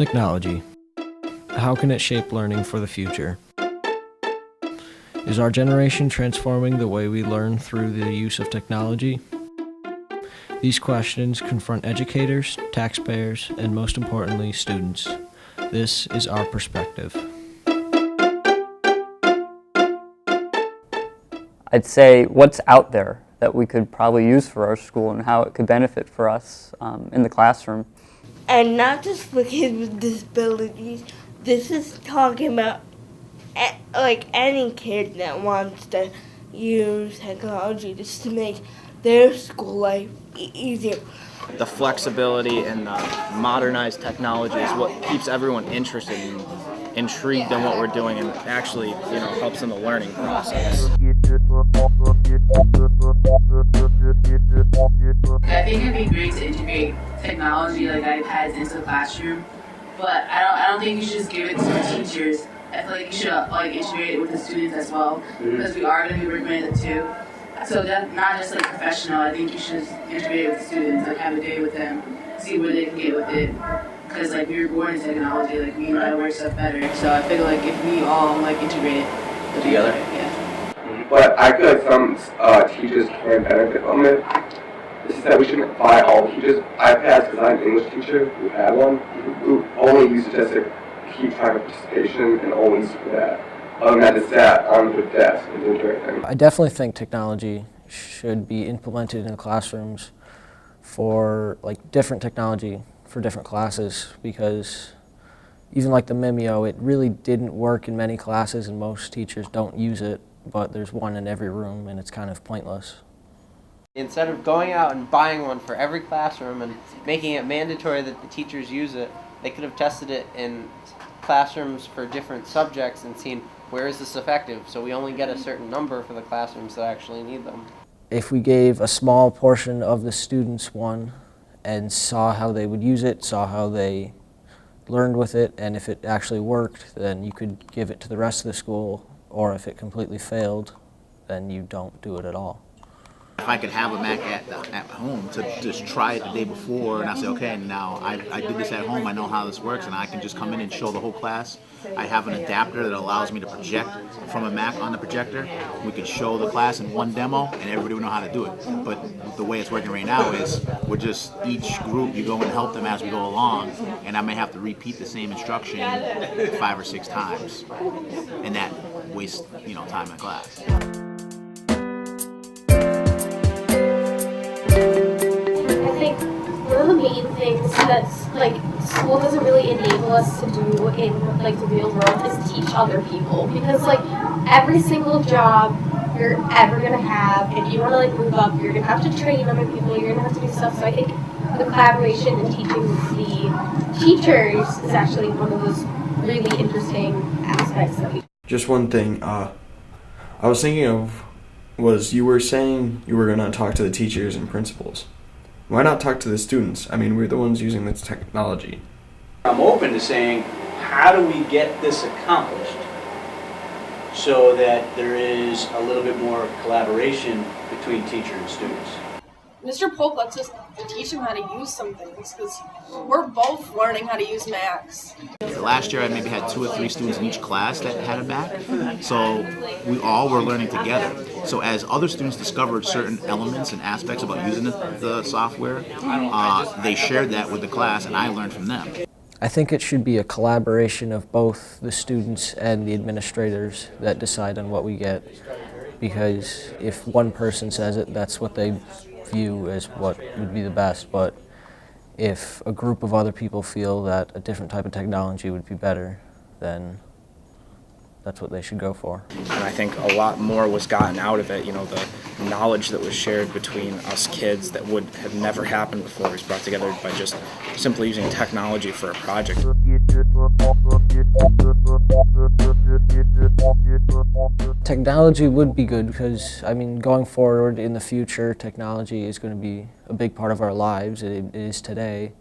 Technology. How can it shape learning for the future? Is our generation transforming the way we learn through the use of technology? These questions confront educators, taxpayers, and most importantly, students. This is our perspective. I'd say what's out there that we could probably use for our school and how it could benefit for us in the classroom. And not just for kids with disabilities. This is talking about like any kid that wants to use technology just to make their school life easier. The flexibility and the modernized technology is what keeps everyone interested and intrigued in what we're doing, and actually, helps in the learning process. I think it'd be great to integrate technology like iPads into the classroom, but I don't think you should just give it to the teachers. I feel like you should integrate it with the students as well, because we are going to be working with it too. So that not just professional. I think you should just integrate it with the students, have a day with them, see where they can get with it. Because we were born in technology, we know how to work stuff better. So I feel like if we all integrate it together, yeah. But I feel like some teachers can benefit from it. This is that we shouldn't buy all teachers iPads, because I'm an English teacher who had one, who only used it just to keep track of participation and only used it for that. Other than that, it's sat on the desk and didn't do anything. I definitely think technology should be implemented in classrooms for different technology for different classes, because even the Mimeo, it really didn't work in many classes and most teachers don't use it, but there's one in every room and it's kind of pointless. Instead of going out and buying one for every classroom and making it mandatory that the teachers use it, they could have tested it in classrooms for different subjects and seen where is this effective, so we only get a certain number for the classrooms that actually need them. If we gave a small portion of the students one and saw how they would use it, saw how they learned with it, and if it actually worked, then you could give it to the rest of the school, or if it completely failed, then you don't do it at all. If I could have a Mac at home to just try it the day before, and I say, okay, now I did this at home, I know how this works, and I can just come in and show the whole class. I have an adapter that allows me to project from a Mac on the projector. We could show the class in one demo, and everybody would know how to do it. But the way it's working right now is we're just, each group, you go and help them as we go along, and I may have to repeat the same instruction 5 or 6 times, and that wastes, time in class. I think one of the main things that's school doesn't really enable us to do in the real world is teach other people, because every single job you're ever gonna have, if you want to move up, you're gonna have to train other people, you're gonna have to do stuff. So I think the collaboration and teaching the teachers is actually one of those really interesting aspects that we. Just one thing I was thinking of was, you were saying you were going to talk to the teachers and principals. Why not talk to the students? I mean, we're the ones using this technology. I'm open to saying, how do we get this accomplished so that there is a little bit more collaboration between teacher and students? Mr. Polk lets us teach him how to use some things, because we're both learning how to use Macs. Last year I maybe had 2 or 3 students in each class that had a Mac, so we all were learning together. So as other students discovered certain elements and aspects about using the software, they shared that with the class, and I learned from them. I think it should be a collaboration of both the students and the administrators that decide on what we get, because if one person says it, that's what they view as what would be the best, but if a group of other people feel that a different type of technology would be better, then that's what they should go for. And I think a lot more was gotten out of it, the knowledge that was shared between us kids that would have never happened before was brought together by just simply using technology for a project. Technology would be good because, going forward in the future, technology is going to be a big part of our lives. It is today,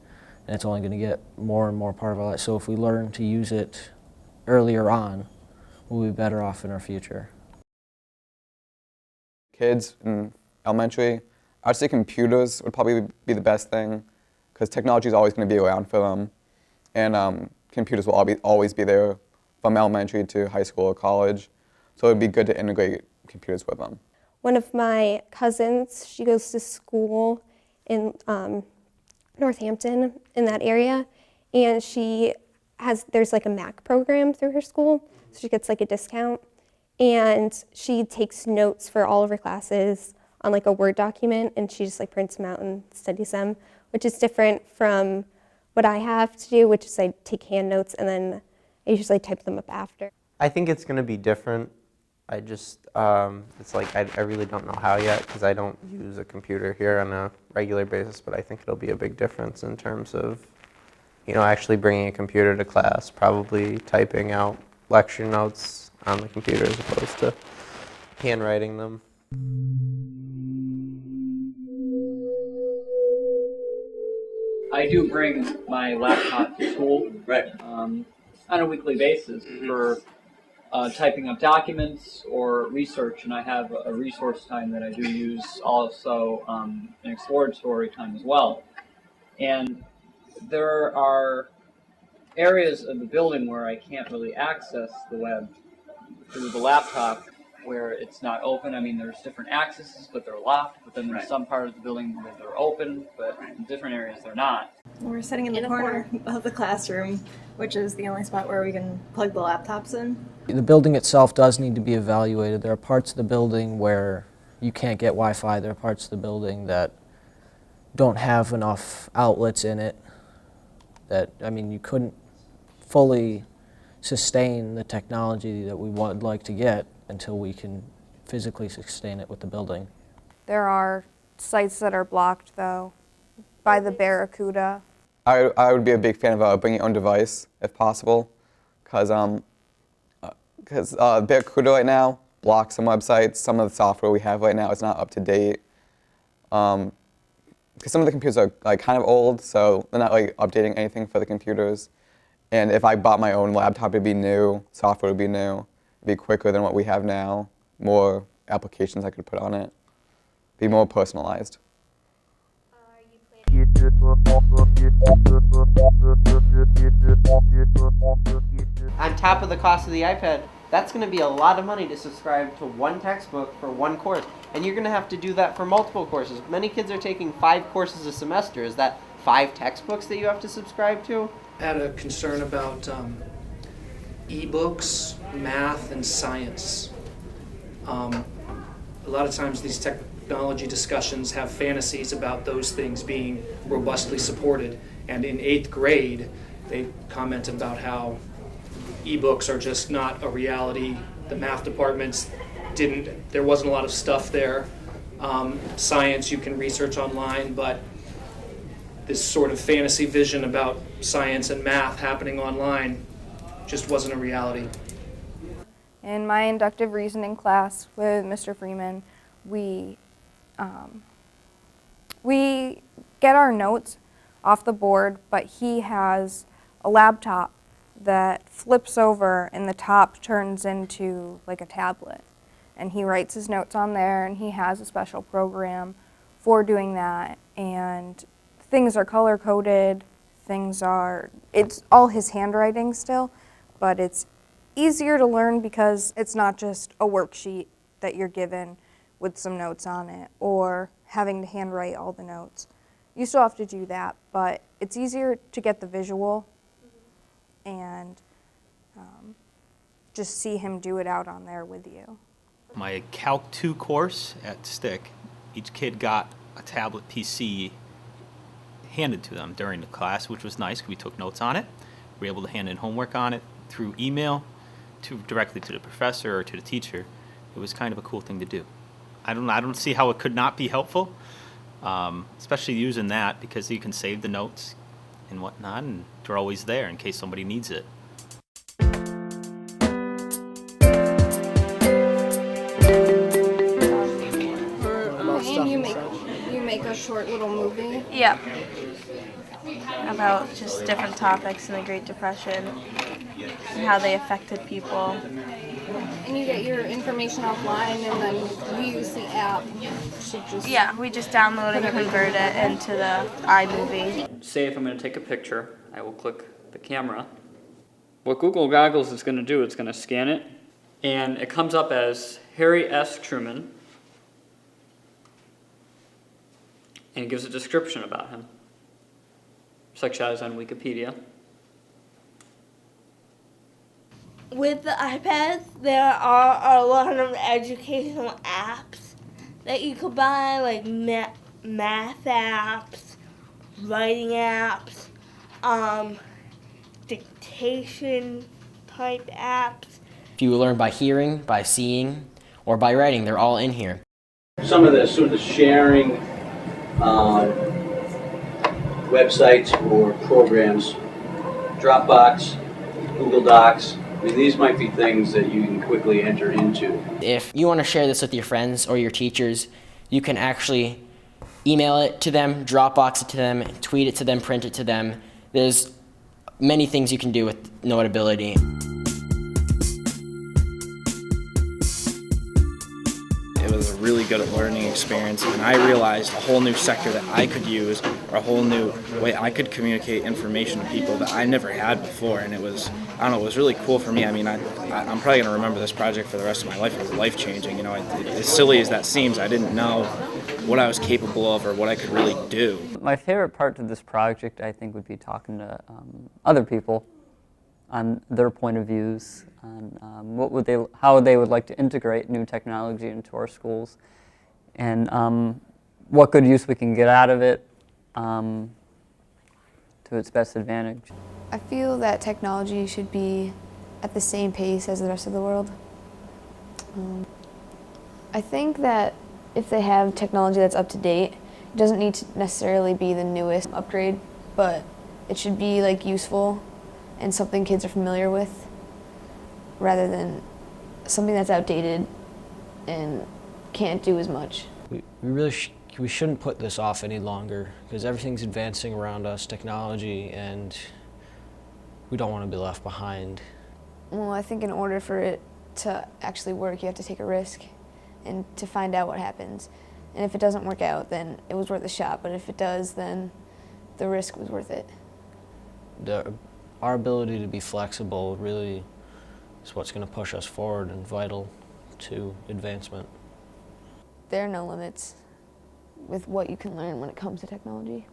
and it's only going to get more and more part of our lives. So if we learn to use it earlier on, we'll be better off in our future. Kids in elementary, I'd say computers would probably be the best thing, because technology is always going to be around for them. and computers will always be there from elementary to high school or college. So it would be good to integrate computers with them. One of my cousins, she goes to school in Northampton, in that area, and there's like a Mac program through her school, so she gets like a discount, and she takes notes for all of her classes on like a Word document, and she just like prints them out and studies them, which is different from what I have to do, which is I take hand notes and then I usually type them up after. I think it's going to be different. I just, it's like I really don't know how yet because I don't use a computer here on a regular basis, but I think it'll be a big difference in terms of, you know, actually bringing a computer to class, probably typing out lecture notes on the computer as opposed to handwriting them. I do bring my laptop to school on a weekly basis for typing up documents or research, and I have a resource time that I do use, also an exploratory time as well. And there are areas of the building where I can't really access the web through the laptop, where it's not open. I mean, there's different accesses, but they're locked. But then there's some part of the building where they're open, but in different areas they're not. We're sitting in the corner of the classroom, which is the only spot where we can plug the laptops in. The building itself does need to be evaluated. There are parts of the building where you can't get Wi-Fi. There are parts of the building that don't have enough outlets in it. That, I mean, you couldn't fully sustain the technology that we would like to get until we can physically sustain it with the building. There are sites that are blocked, though, by the Barracuda. I would be a big fan of bringing your own device, if possible, because Barracuda right now blocks some websites. Some of the software we have right now is not up to date. Because some of the computers are like kind of old, so they're not like updating anything for the computers. And if I bought my own laptop, it'd be new, software would be new, it'd be quicker than what we have now, more applications I could put on it, be more personalized. On top of the cost of the iPad, that's going to be a lot of money to subscribe to one textbook for one course. And you're going to have to do that for multiple courses. Many kids are taking 5 courses a semester. Is that 5 textbooks that you have to subscribe to? I had a concern about e-books, math, and science. A lot of times these technology discussions have fantasies about those things being robustly supported. And in 8th grade, they commented about how e-books are just not a reality. The math departments there wasn't a lot of stuff there. Science you can research online, but this sort of fantasy vision about science and math happening online just wasn't a reality. In my inductive reasoning class with Mr. Freeman, we get our notes off the board, but he has a laptop that flips over and the top turns into like a tablet. And he writes his notes on there, and he has a special program for doing that. And things are color-coded, it's all his handwriting still, but it's easier to learn because it's not just a worksheet that you're given with some notes on it or having to handwrite all the notes. You still have to do that, but it's easier to get the visual and just see him do it out on there with you. My Calc 2 course at Stick, each kid got a tablet PC handed to them during the class, which was nice because we took notes on it. We were able to hand in homework on it through email directly to the professor or to the teacher. It was kind of a cool thing to do. I don't see how it could not be helpful, especially using that because you can save the notes and whatnot, and they're always there in case somebody needs it. And you make a short little movie. Yeah. About just different topics in the Great Depression and how they affected people. And you get your information offline, and then you use the app to just... Yeah, we just download and convert it into the iMovie. Say if I'm going to take a picture, I will click the camera. What Google Goggles is going to do, it's going to scan it, and it comes up as Harry S. Truman, and it gives a description about him, such as on Wikipedia. With the iPads, there are a lot of educational apps that you could buy, like math apps, writing apps, dictation type apps. If you learn by hearing, by seeing, or by writing, they're all in here. Some of the sort of sharing websites or programs, Dropbox, Google Docs, I mean, these might be things that you can quickly enter into. If you want to share this with your friends or your teachers, you can actually email it to them, Dropbox it to them, tweet it to them, print it to them. There's many things you can do with Notability. It was a really good learning experience, and I realized a whole new sector that I could use, or a whole new way I could communicate information to people that I never had before, and it was, I don't know, it was really cool for me. I mean, I'm probably going to remember this project for the rest of my life. It was life-changing. You know, as silly as that seems, I didn't know what I was capable of or what I could really do. My favorite part of this project, I think, would be talking to other people on their point of views, on how they would like to integrate new technology into our schools, and what good use we can get out of it to its best advantage. I feel that technology should be at the same pace as the rest of the world. I think that if they have technology that's up to date, it doesn't need to necessarily be the newest upgrade, but it should be like useful and something kids are familiar with, rather than something that's outdated and can't do as much. We shouldn't put this off any longer, because everything's advancing around us, technology, and we don't want to be left behind. Well, I think in order for it to actually work, you have to take a risk and to find out what happens. And if it doesn't work out, then it was worth a shot, but if it does, then the risk was worth it. Our ability to be flexible really is what's going to push us forward and vital to advancement. There are no limits with what you can learn when it comes to technology.